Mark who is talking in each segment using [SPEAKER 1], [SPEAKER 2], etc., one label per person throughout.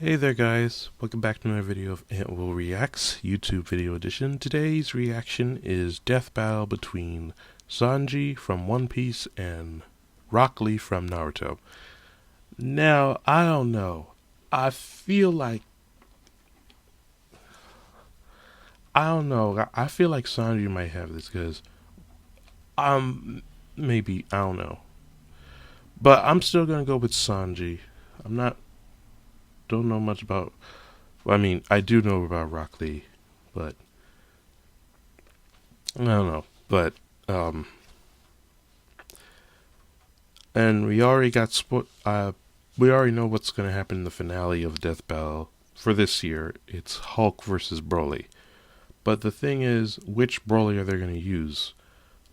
[SPEAKER 1] Hey there guys, welcome back to another video of Ant Will Reacts, YouTube video edition. Today's reaction is death battle between Sanji from One Piece and Rock Lee from Naruto. Now, I don't know. I feel like Sanji might have this because maybe, I don't know. But I'm still gonna go with Sanji. Don't know much about, well, I mean, I do know about Rock Lee, but I don't know. But and we already got we already know what's going to happen in the finale of Death Battle for this year. It's Hulk versus Broly. But the thing is, which Broly are they going to use?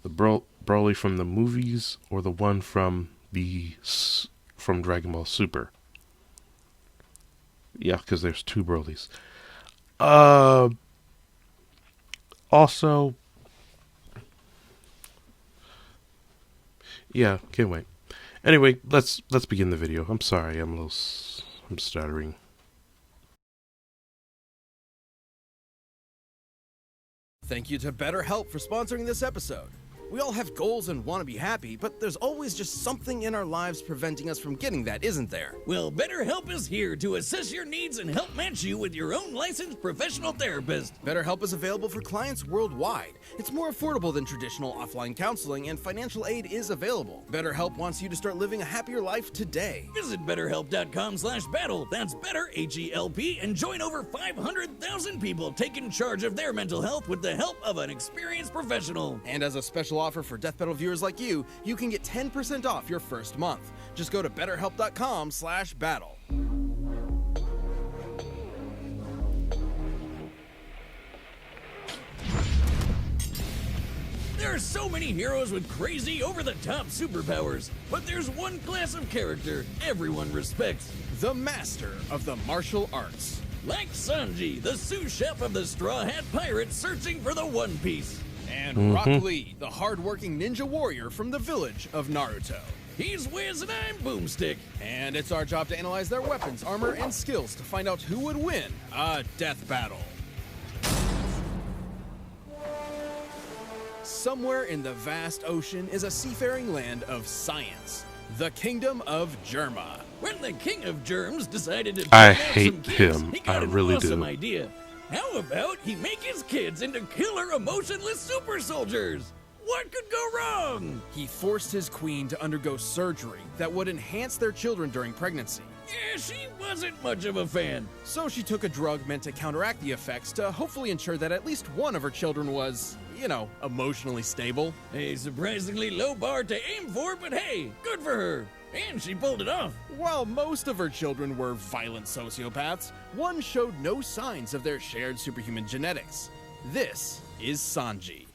[SPEAKER 1] The Broly from the movies or the one from Dragon Ball Super? Yeah, because there's two Brolys. Also, yeah, can't wait. Anyway, let's begin the video. I'm sorry, I'm stuttering.
[SPEAKER 2] Thank you to BetterHelp for sponsoring this episode. We all have goals and want to be happy, but there's always just something in our lives preventing us from getting that, isn't there?
[SPEAKER 3] Well, BetterHelp is here to assess your needs and help match you with your own licensed professional therapist.
[SPEAKER 2] BetterHelp is available for clients worldwide. It's more affordable than traditional offline counseling, and financial aid is available. BetterHelp wants you to start living a happier life today.
[SPEAKER 3] Visit BetterHelp.com/battle. That's Better, H-E-L-P, and join over 500,000 people taking charge of their mental health with the help of an experienced professional.
[SPEAKER 2] And as a special offer for Death Battle viewers like you can get 10% off your first month. Just go to BetterHelp.com/battle.
[SPEAKER 3] There are so many heroes with crazy, over-the-top superpowers, but there's one class of character everyone respects.
[SPEAKER 2] The master of the martial arts.
[SPEAKER 3] Like Sanji, the sous chef of the Straw Hat Pirates searching for the One Piece.
[SPEAKER 2] And Rock Lee, the hard-working ninja warrior from the village of Naruto.
[SPEAKER 3] He's Wiz and I'm Boomstick.
[SPEAKER 2] And it's our job to analyze their weapons, armor, and skills to find out who would win a death battle. Somewhere in the vast ocean is a seafaring land of science, the Kingdom of Germa.
[SPEAKER 3] When the King of Germs decided to
[SPEAKER 1] I
[SPEAKER 3] out
[SPEAKER 1] hate
[SPEAKER 3] some kids,
[SPEAKER 1] him.
[SPEAKER 3] he got
[SPEAKER 1] I
[SPEAKER 3] an
[SPEAKER 1] really
[SPEAKER 3] awesome
[SPEAKER 1] do.
[SPEAKER 3] idea. How about he make his kids into killer, emotionless super soldiers? What could go wrong?
[SPEAKER 2] He forced his queen to undergo surgery that would enhance their children during pregnancy.
[SPEAKER 3] Yeah, she wasn't much of a fan.
[SPEAKER 2] So she took a drug meant to counteract the effects to hopefully ensure that at least one of her children was, emotionally stable.
[SPEAKER 3] A surprisingly low bar to aim for, but hey, good for her. And she pulled it off.
[SPEAKER 2] While most of her children were violent sociopaths, one showed no signs of their shared superhuman genetics. This is Sanji.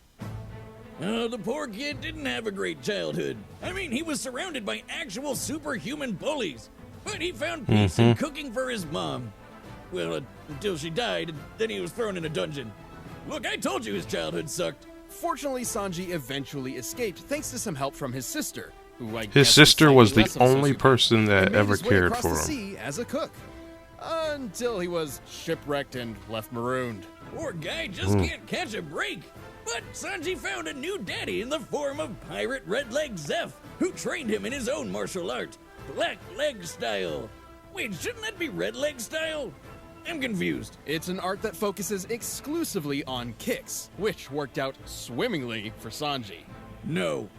[SPEAKER 3] Oh, the poor kid didn't have a great childhood. I mean, he was surrounded by actual superhuman bullies. But he found peace in cooking for his mom. Well, until she died, and then he was thrown in a dungeon. Look, I told you his childhood sucked.
[SPEAKER 2] Fortunately, Sanji eventually escaped thanks to some help from his sister, who
[SPEAKER 1] His sister was the only person that ever cared for him.
[SPEAKER 2] Sea as a cook, until he was shipwrecked and left marooned.
[SPEAKER 3] Poor guy just can't catch a break. But Sanji found a new daddy in the form of Pirate Red Leg Zeph, who trained him in his own martial art, Black Leg Style. Wait, shouldn't that be Red Leg Style? I'm confused.
[SPEAKER 2] It's an art that focuses exclusively on kicks, which worked out swimmingly for Sanji.
[SPEAKER 3] No.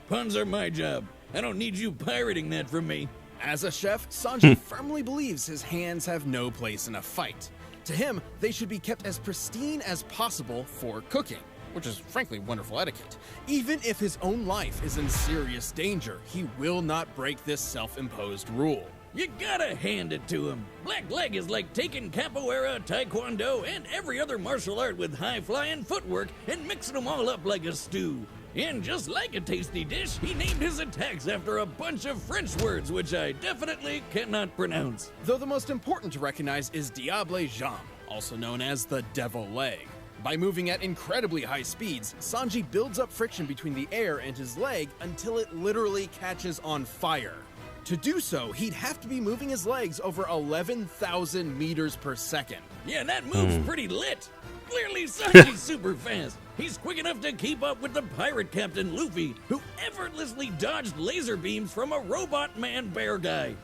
[SPEAKER 3] Puns are my job. I don't need you pirating that from me.
[SPEAKER 2] As a chef, Sanji firmly believes his hands have no place in a fight. To him, they should be kept as pristine as possible for cooking, which is frankly wonderful etiquette. Even if his own life is in serious danger, he will not break this self-imposed rule.
[SPEAKER 3] You gotta hand it to him. Black Leg is like taking capoeira, taekwondo, and every other martial art with high-flying footwork and mixing them all up like a stew. And just like a tasty dish, he named his attacks after a bunch of French words, which I definitely cannot pronounce.
[SPEAKER 2] Though the most important to recognize is Diable Jambe, also known as the Devil Leg. By moving at incredibly high speeds, Sanji builds up friction between the air and his leg until it literally catches on fire. To do so, he'd have to be moving his legs over 11,000 meters per second.
[SPEAKER 3] Yeah, that move's pretty lit. Clearly, Sanji's super fast. He's quick enough to keep up with the pirate captain Luffy, who effortlessly dodged laser beams from a robot man bear guy.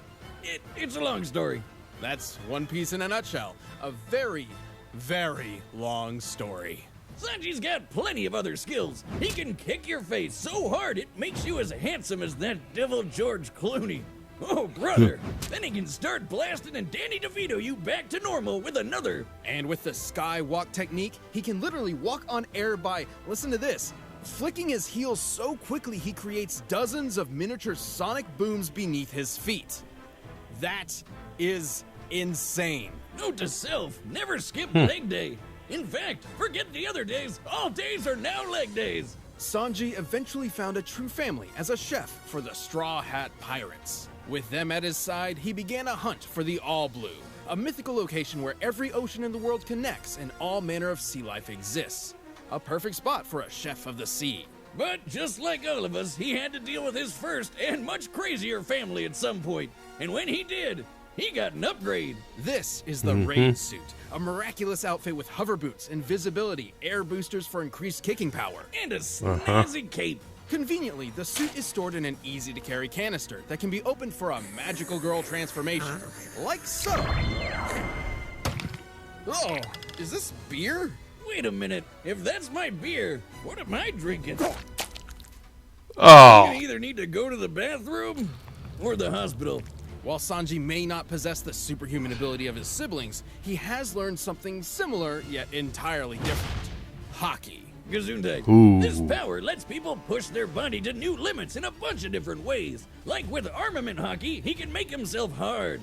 [SPEAKER 3] It's a long story.
[SPEAKER 2] That's One Piece in a nutshell. A very, very long story.
[SPEAKER 3] Sanji's got plenty of other skills. He can kick your face so hard it makes you as handsome as that devil George Clooney. Oh, brother. Then he can start blasting and Danny DeVito you back to normal with another.
[SPEAKER 2] And with the skywalk technique, he can literally walk on air by, listen to this, flicking his heels so quickly he creates dozens of miniature sonic booms beneath his feet. That is insane.
[SPEAKER 3] Note to self, never skip leg day. In fact, forget the other days. All days are now leg days.
[SPEAKER 2] Sanji eventually found a true family as a chef for the Straw Hat Pirates. With them at his side, he began a hunt for the All Blue, a mythical location where every ocean in the world connects and all manner of sea life exists. A perfect spot for a chef of the sea.
[SPEAKER 3] But just like all of us, he had to deal with his first and much crazier family at some point. And when he did, he got an upgrade.
[SPEAKER 2] This is the Raid Suit, a miraculous outfit with hover boots, invisibility, air boosters for increased kicking power,
[SPEAKER 3] And a snazzy cape.
[SPEAKER 2] Conveniently, the suit is stored in an easy-to-carry canister that can be opened for a magical girl transformation, like so. Oh, is this beer?
[SPEAKER 3] Wait a minute. If that's my beer, what am I drinking?
[SPEAKER 1] Oh,
[SPEAKER 3] I either need to go to the bathroom or the hospital.
[SPEAKER 2] While Sanji may not possess the superhuman ability of his siblings, he has learned something similar yet entirely different. Hockey.
[SPEAKER 3] Gesundheit.
[SPEAKER 1] Ooh.
[SPEAKER 3] This power lets people push their body to new limits in a bunch of different ways. Like with armament hockey, he can make himself hard.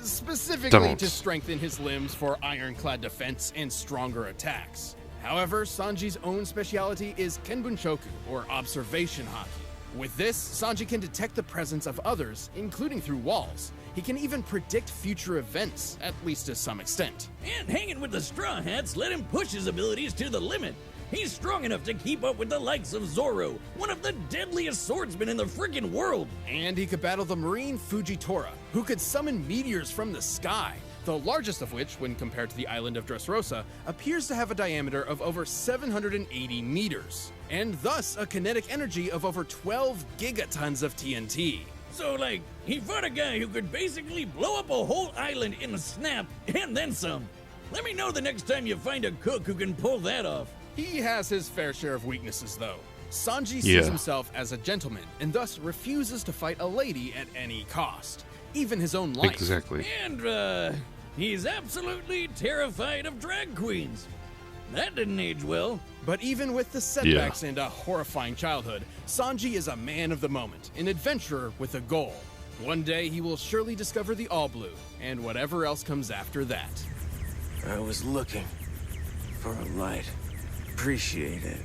[SPEAKER 2] Specifically
[SPEAKER 1] Don't.
[SPEAKER 2] to strengthen his limbs for ironclad defense and stronger attacks. However, Sanji's own speciality is Kenbunshoku, or observation hockey. With this, Sanji can detect the presence of others, including through walls. He can even predict future events, at least to some extent.
[SPEAKER 3] And hanging with the Straw Hats let him push his abilities to the limit. He's strong enough to keep up with the likes of Zoro, one of the deadliest swordsmen in the friggin' world.
[SPEAKER 2] And he could battle the marine Fujitora, who could summon meteors from the sky, the largest of which, when compared to the island of Dressrosa, appears to have a diameter of over 780 meters, and thus a kinetic energy of over 12 gigatons of TNT.
[SPEAKER 3] So, like, he fought a guy who could basically blow up a whole island in a snap, and then some. Let me know the next time you find a cook who can pull that off.
[SPEAKER 2] He has his fair share of weaknesses, though. Sanji sees
[SPEAKER 1] Yeah.
[SPEAKER 2] himself as a gentleman, and thus refuses to fight a lady at any cost, even his own life.
[SPEAKER 1] exactly.
[SPEAKER 3] And, he's absolutely terrified of drag queens. That didn't age well.
[SPEAKER 2] But even with the setbacks and a horrifying childhood, Sanji is a man of the moment, an adventurer with a goal. One day he will surely discover the All Blue, and whatever else comes after that.
[SPEAKER 4] I was looking for a light. Appreciate it.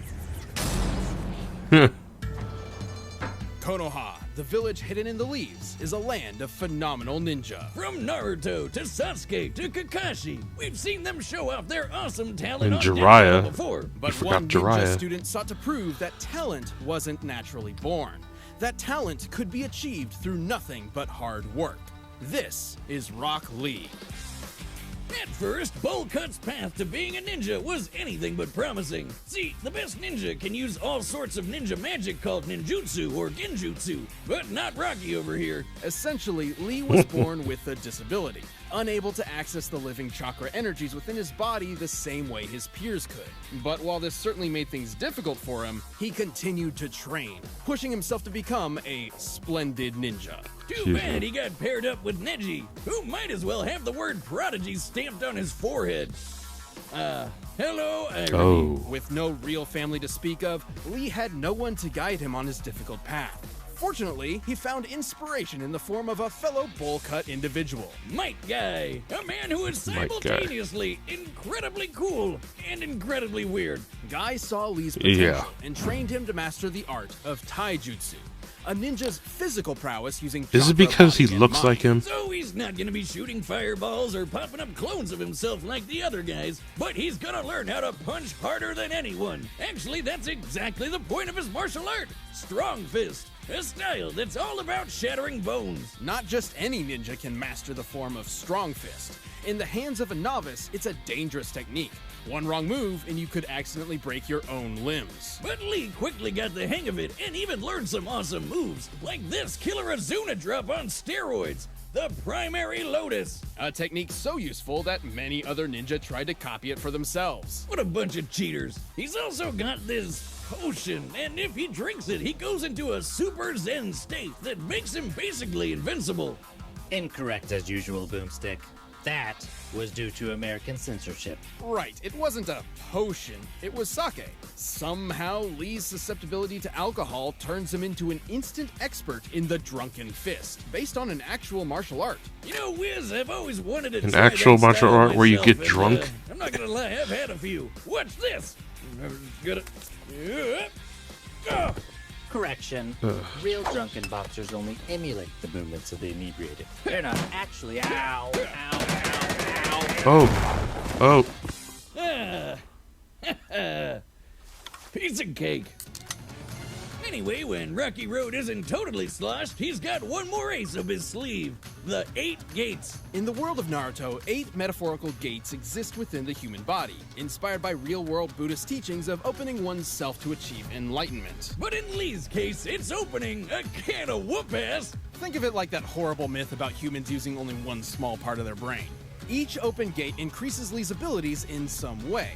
[SPEAKER 2] Konoha, the village hidden in the leaves, is a land of phenomenal ninja.
[SPEAKER 3] From Naruto to Sasuke to Kakashi, we've seen them show off their awesome talent
[SPEAKER 1] And
[SPEAKER 3] on
[SPEAKER 1] Jiraiya.
[SPEAKER 3] Naruto before.
[SPEAKER 2] But
[SPEAKER 1] forgot
[SPEAKER 2] one ninja
[SPEAKER 1] Jiraiya.
[SPEAKER 2] student sought to prove that talent wasn't naturally born. That talent could be achieved through nothing but hard work. This is Rock Lee.
[SPEAKER 3] At first, Bullcut's path to being a ninja was anything but promising. See, the best ninja can use all sorts of ninja magic called ninjutsu or genjutsu, but not Rocky over here.
[SPEAKER 2] Essentially, Lee was born with a disability, unable to access the living chakra energies within his body the same way his peers could. But while this certainly made things difficult for him, he continued to train, pushing himself to become a splendid ninja.
[SPEAKER 3] Too bad he got paired up with Neji, who might as well have the word prodigy stamped on his forehead. Hello, Irony.
[SPEAKER 1] Oh.
[SPEAKER 2] With no real family to speak of, Lee had no one to guide him on his difficult path. Fortunately, he found inspiration in the form of a fellow bowl-cut individual.
[SPEAKER 3] Might Guy, a man who is
[SPEAKER 1] Might Guy.
[SPEAKER 3] simultaneously incredibly cool and incredibly weird.
[SPEAKER 2] Guy saw Lee's potential
[SPEAKER 1] Yeah.
[SPEAKER 2] and trained him to master the art of taijutsu, a ninja's physical prowess using
[SPEAKER 1] Is it
[SPEAKER 2] chakra,
[SPEAKER 1] because he
[SPEAKER 2] body, and
[SPEAKER 1] looks
[SPEAKER 2] mind.
[SPEAKER 1] like him?
[SPEAKER 3] So he's not gonna be shooting fireballs or popping up clones of himself like the other guys, but he's gonna learn how to punch harder than anyone. Actually, that's exactly the point of his martial art. Strong fist. A style that's all about shattering bones.
[SPEAKER 2] Not just any ninja can master the form of strong fist. In the hands of a novice, it's a dangerous technique. One wrong move and you could accidentally break your own limbs.
[SPEAKER 3] But Lee quickly got the hang of it and even learned some awesome moves, like this killer Azuna drop on steroids, the primary lotus.
[SPEAKER 2] A technique so useful that many other ninja tried to copy it for themselves.
[SPEAKER 3] What a bunch of cheaters. He's also got this potion, and if he drinks it, he goes into a super zen state that makes him basically invincible.
[SPEAKER 5] Incorrect as usual, Boomstick. That was due to American censorship.
[SPEAKER 2] Right, it wasn't a potion, it was sake. Somehow, Lee's susceptibility to alcohol turns him into an instant expert in the drunken fist, based on an actual martial art.
[SPEAKER 3] You know, Wiz, I've always wanted to
[SPEAKER 1] An
[SPEAKER 3] try
[SPEAKER 1] actual
[SPEAKER 3] that
[SPEAKER 1] martial
[SPEAKER 3] style
[SPEAKER 1] art where you
[SPEAKER 3] myself,
[SPEAKER 1] get
[SPEAKER 3] and,
[SPEAKER 1] drunk?
[SPEAKER 3] I'm not gonna lie, I've had a few. Watch this. I'm gonna... Ah.
[SPEAKER 5] Correction. Real drunken boxers only emulate the movements of the inebriated. They're not actually ow, ow, ow, ow.
[SPEAKER 1] Oh.
[SPEAKER 3] Ah. Piece of cake. Anyway, when Rocky Road isn't totally sloshed, he's got one more ace up his sleeve. The 8 gates.
[SPEAKER 2] In the world of Naruto, 8 metaphorical gates exist within the human body, inspired by real-world Buddhist teachings of opening oneself to achieve enlightenment.
[SPEAKER 3] But in Lee's case, it's opening a can of whoop-ass.
[SPEAKER 2] Think of it like that horrible myth about humans using only one small part of their brain. Each open gate increases Lee's abilities in some way.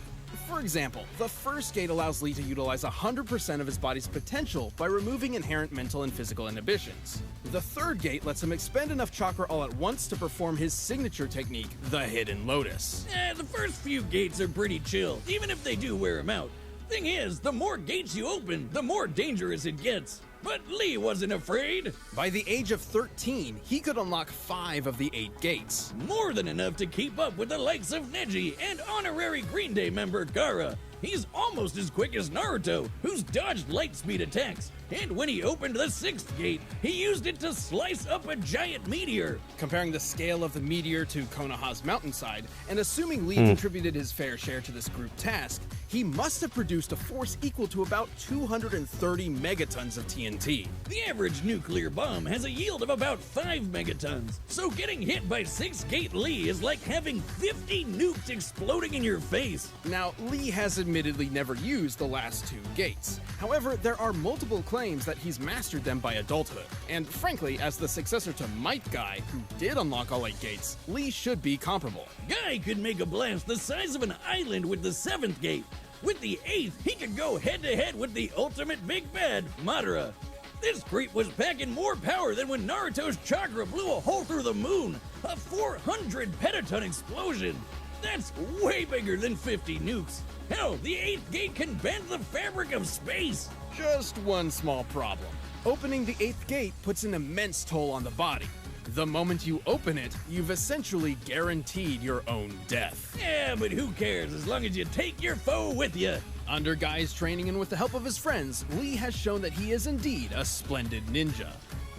[SPEAKER 2] For example, the first gate allows Lee to utilize 100% of his body's potential by removing inherent mental and physical inhibitions. The third gate lets him expend enough chakra all at once to perform his signature technique, the Hidden Lotus.
[SPEAKER 3] The first few gates are pretty chill, even if they do wear him out. Thing is, the more gates you open, the more dangerous it gets. But Lee wasn't afraid.
[SPEAKER 2] By the age of 13, he could unlock 5 of the 8 gates.
[SPEAKER 3] More than enough to keep up with the likes of Neji and honorary Green Day member Gaara. He's almost as quick as Naruto, who's dodged light speed attacks. And when he opened the 6th gate, he used it to slice up a giant meteor.
[SPEAKER 2] Comparing the scale of the meteor to Konoha's mountainside, and assuming Lee contributed his fair share to this group task, he must have produced a force equal to about 230 megatons of TNT.
[SPEAKER 3] The average nuclear bomb has a yield of about 5 megatons, so getting hit by 6-gate Lee is like having 50 nukes exploding in your face.
[SPEAKER 2] Now, Lee has admittedly never used the last 2 gates. However, there are multiple claims that he's mastered them by adulthood. And frankly, as the successor to Might Guy, who did unlock all 8 gates, Lee should be comparable.
[SPEAKER 3] Guy could make a blast the size of an island with the 7th gate. With the 8th, he could go head-to-head with the ultimate big bad, Madara. This creep was packing more power than when Naruto's chakra blew a hole through the moon. A 400 petaton explosion. That's way bigger than 50 nukes. Hell, the 8th gate can bend the fabric of space.
[SPEAKER 2] Just one small problem. Opening the 8th gate puts an immense toll on the body. The moment you open it, you've essentially guaranteed your own death.
[SPEAKER 3] Yeah, but who cares as long as you take your foe with you.
[SPEAKER 2] Under Guy's training and with the help of his friends, Lee has shown that he is indeed a splendid ninja.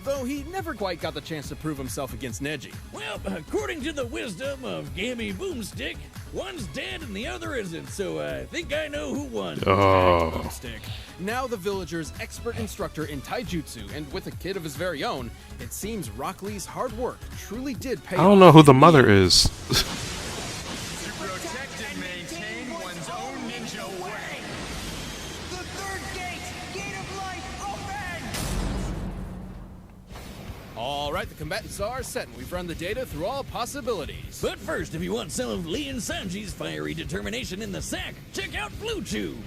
[SPEAKER 2] Though he never quite got the chance to prove himself against Neji.
[SPEAKER 3] Well, according to the wisdom of Gammy Boomstick, one's dead and the other isn't, so I think I know who won.
[SPEAKER 2] Boomstick. Now the villager's expert instructor in taijutsu, and with a kid of his very own, it seems Rock Lee's hard work truly did pay off.
[SPEAKER 1] I don't know who the mother is.
[SPEAKER 6] To protect and maintain one's own ninja way.
[SPEAKER 7] The third gate! Gate of light, open!
[SPEAKER 2] Alright, the combatants are set, and we've run the data through all possibilities.
[SPEAKER 3] But first, if you want some of Lee and Sanji's fiery determination in the sack, check out Blue Chew.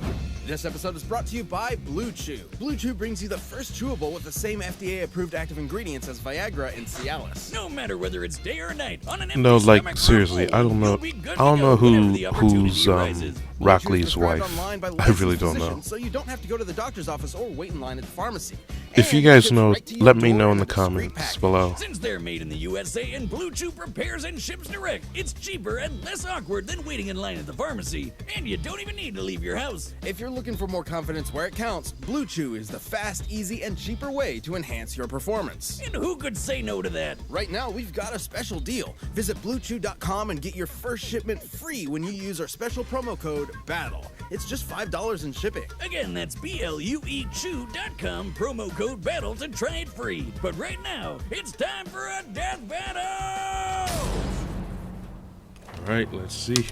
[SPEAKER 2] This episode is brought to you by Blue Chew. Blue Chew brings you the first chewable with the same FDA-approved active ingredients as Viagra and Cialis.
[SPEAKER 3] No matter whether it's day or night, on an empty
[SPEAKER 1] No, like
[SPEAKER 3] stomach or
[SPEAKER 1] seriously, I
[SPEAKER 3] cold,
[SPEAKER 1] don't know.
[SPEAKER 3] you'll be good
[SPEAKER 1] I
[SPEAKER 3] to
[SPEAKER 1] don't
[SPEAKER 3] go
[SPEAKER 1] know
[SPEAKER 3] whenever the opportunity
[SPEAKER 1] who's
[SPEAKER 3] arises.
[SPEAKER 1] Rock
[SPEAKER 2] Blue Chew is
[SPEAKER 1] Lee's
[SPEAKER 2] prescribed
[SPEAKER 1] wife.
[SPEAKER 2] online by
[SPEAKER 1] I
[SPEAKER 2] licensed
[SPEAKER 1] really don't know.
[SPEAKER 2] physicians, So you don't have to go to the doctor's office or wait in line at the pharmacy.
[SPEAKER 1] If you
[SPEAKER 2] And
[SPEAKER 1] guys
[SPEAKER 2] ships
[SPEAKER 1] know,
[SPEAKER 2] right to your
[SPEAKER 1] let me
[SPEAKER 2] door
[SPEAKER 1] know in
[SPEAKER 2] a
[SPEAKER 1] the
[SPEAKER 2] discreet
[SPEAKER 1] comments
[SPEAKER 2] package.
[SPEAKER 1] below.
[SPEAKER 3] Since they're made in the USA and Blue Chew prepares and ships direct, it's cheaper and less awkward than waiting in line at the pharmacy. And you don't even need to leave your house.
[SPEAKER 2] If you're looking for more confidence where it counts, Blue Chew is the fast, easy, and cheaper way to enhance your performance.
[SPEAKER 3] And who could say no to that?
[SPEAKER 2] Right now, we've got a special deal. Visit BlueChew.com and get your first shipment free when you use our special promo code code BATTLE. It's just $5 in shipping.
[SPEAKER 3] Again, that's BLUEChew.com, promo code BATTLE to try it free. But right now, it's time for a death battle!
[SPEAKER 1] Alright, let's see.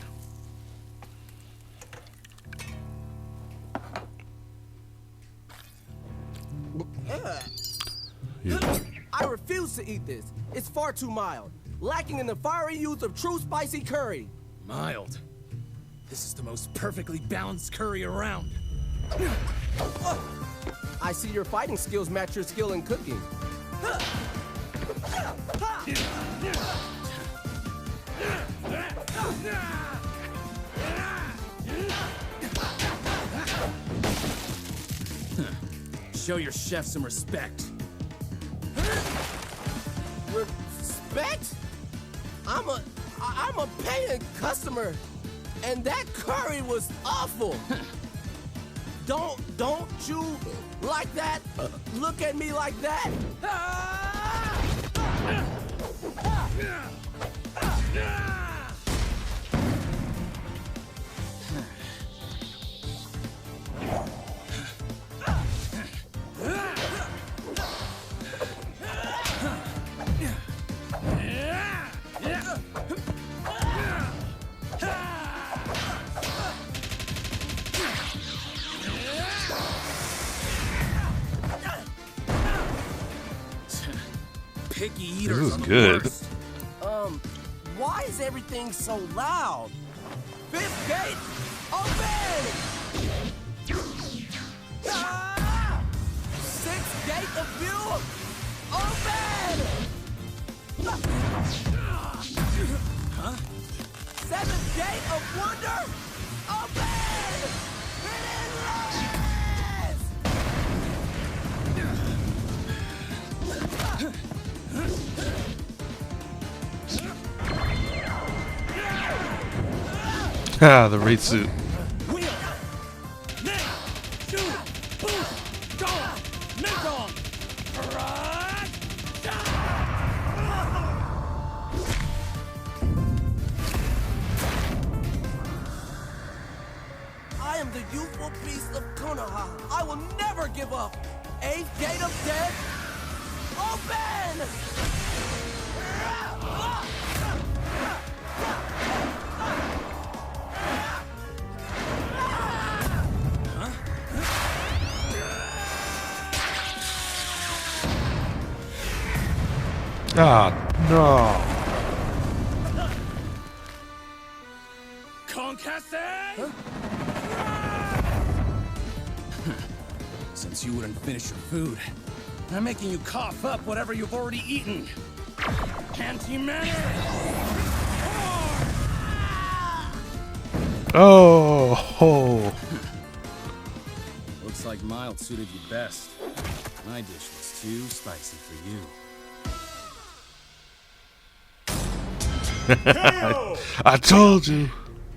[SPEAKER 8] I refuse to eat this. It's far too mild, lacking in the fiery youth of true spicy curry.
[SPEAKER 2] Mild. This is the most perfectly balanced curry around.
[SPEAKER 8] I see your fighting skills match your skill in cooking.
[SPEAKER 2] Show your chef some respect.
[SPEAKER 8] Respect? I'm a paying customer, and that curry was awful. Don't you like that? Look at me like that.
[SPEAKER 2] Picky
[SPEAKER 1] This
[SPEAKER 2] eaters
[SPEAKER 1] is
[SPEAKER 2] are the
[SPEAKER 1] good.
[SPEAKER 2] worst.
[SPEAKER 8] Why is everything so loud? Fifth gate, open! Sixth gate of view, open! Seventh gate of wonder, open!
[SPEAKER 1] Ah, the raid suit.
[SPEAKER 8] I am the youthful beast of Konoha. I will never give up. Eighth gate of death, open!
[SPEAKER 1] Ah, no.
[SPEAKER 2] Since you wouldn't finish your food, I'm making you cough up whatever you've already eaten. Anti-matter!
[SPEAKER 1] Oh.
[SPEAKER 2] Looks like mild suited you best. My dish was too spicy for you.
[SPEAKER 1] I told you.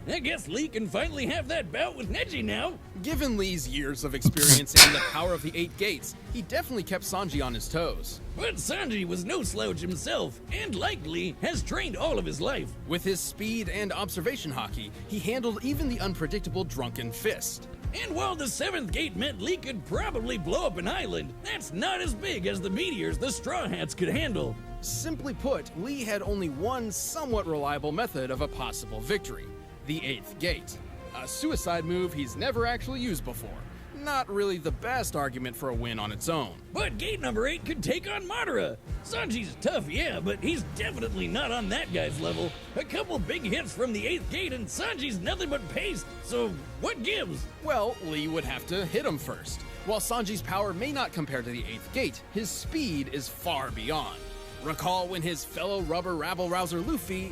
[SPEAKER 3] I guess Lee can finally have that bout with Neji now.
[SPEAKER 2] Given Lee's years of experience and the power of the 8 gates, he definitely kept Sanji on his toes.
[SPEAKER 3] But Sanji was no slouch himself, and like Lee, has trained all of his life.
[SPEAKER 2] With his speed and observation hockey, he handled even the unpredictable Drunken Fist.
[SPEAKER 3] And while the 7th gate meant Lee could probably blow up an island, that's not as big as the meteors the Straw Hats could handle.
[SPEAKER 2] Simply put, Lee had only one somewhat reliable method of a possible victory: the 8th gate. A suicide move he's never actually used before. Not really the best argument for a win on its own.
[SPEAKER 3] But gate number 8 could take on Madara. Sanji's tough, yeah, but he's definitely not on that guy's level. A couple big hits from the 8th gate and Sanji's nothing but paste, so what gives?
[SPEAKER 2] Well, Lee would have to hit him first. While Sanji's power may not compare to the 8th gate, his speed is far beyond. Recall when his fellow rubber rabble-rouser Luffy,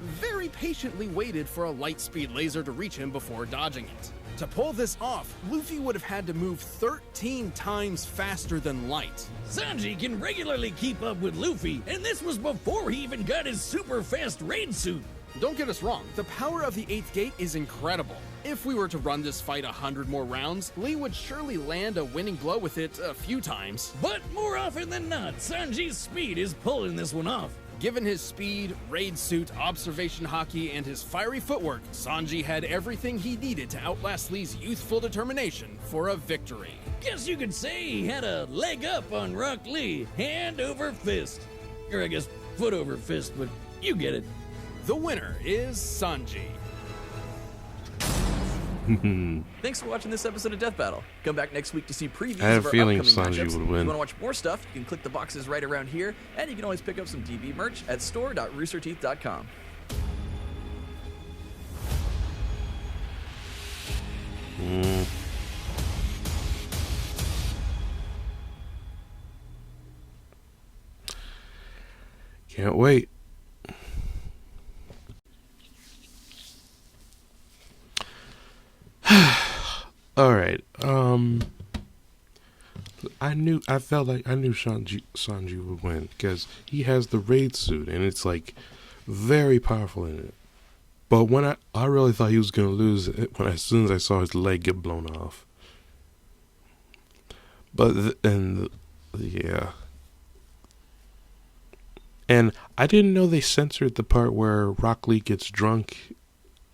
[SPEAKER 2] very patiently waited for a light-speed laser to reach him before dodging it. To pull this off, Luffy would have had to move 13 times faster than light.
[SPEAKER 3] Sanji can regularly keep up with Luffy, and this was before he even got his super fast raid suit.
[SPEAKER 2] Don't get us wrong, the power of the 8th gate is incredible. If we were to run this fight 100 more rounds, Lee would surely land a winning blow with it a few times.
[SPEAKER 3] But more often than not, Sanji's speed is pulling this one off.
[SPEAKER 2] Given his speed, raid suit, observation hockey, and his fiery footwork, Sanji had everything he needed to outlast Lee's youthful determination for a victory.
[SPEAKER 3] Guess you could say he had a leg up on Rock Lee, hand over fist. Or I guess foot over fist, but you get it.
[SPEAKER 2] The winner is Sanji.
[SPEAKER 9] Thanks for watching this episode of Death Battle. Come back next week to see previews
[SPEAKER 1] I had
[SPEAKER 9] of
[SPEAKER 1] a
[SPEAKER 9] our
[SPEAKER 1] feeling
[SPEAKER 9] upcoming
[SPEAKER 1] Sanji
[SPEAKER 9] matchups.
[SPEAKER 1] would win.
[SPEAKER 9] If you want to watch more stuff, you can click the boxes right around here, and you can always pick up some DB merch at store.roosterteeth.com.
[SPEAKER 1] Can't wait. All right. I felt like I knew Sanji would win because he has the raid suit and it's like very powerful in it. But when I really thought he was gonna lose it when as soon as I saw his leg get blown off. But yeah. And I didn't know they censored the part where Rock Lee gets drunk.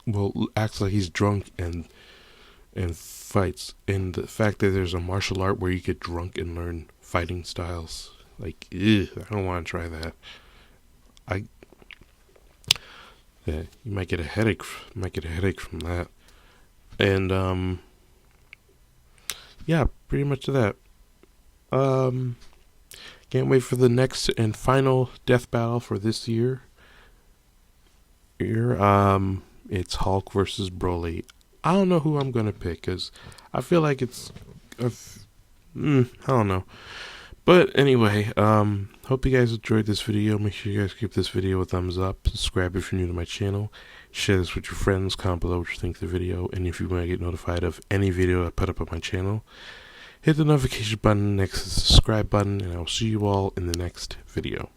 [SPEAKER 1] Well, acts like he's drunk and fights. And the fact that there's a martial art where you get drunk and learn fighting styles. Like, I don't want to try that. Yeah, you might get a headache. From that. And yeah, pretty much that. Can't wait for the next and final death battle for this year. It's Hulk versus Broly. I don't know who I'm gonna pick because I feel like it's, I don't know. But anyway, hope you guys enjoyed this video. Make sure you guys give this video a thumbs up. Subscribe if you're new to my channel. Share this with your friends. Comment below what you think of the video. And if you want to get notified of any video I put up on my channel, hit the notification button next to the subscribe button. And I'll see you all in the next video.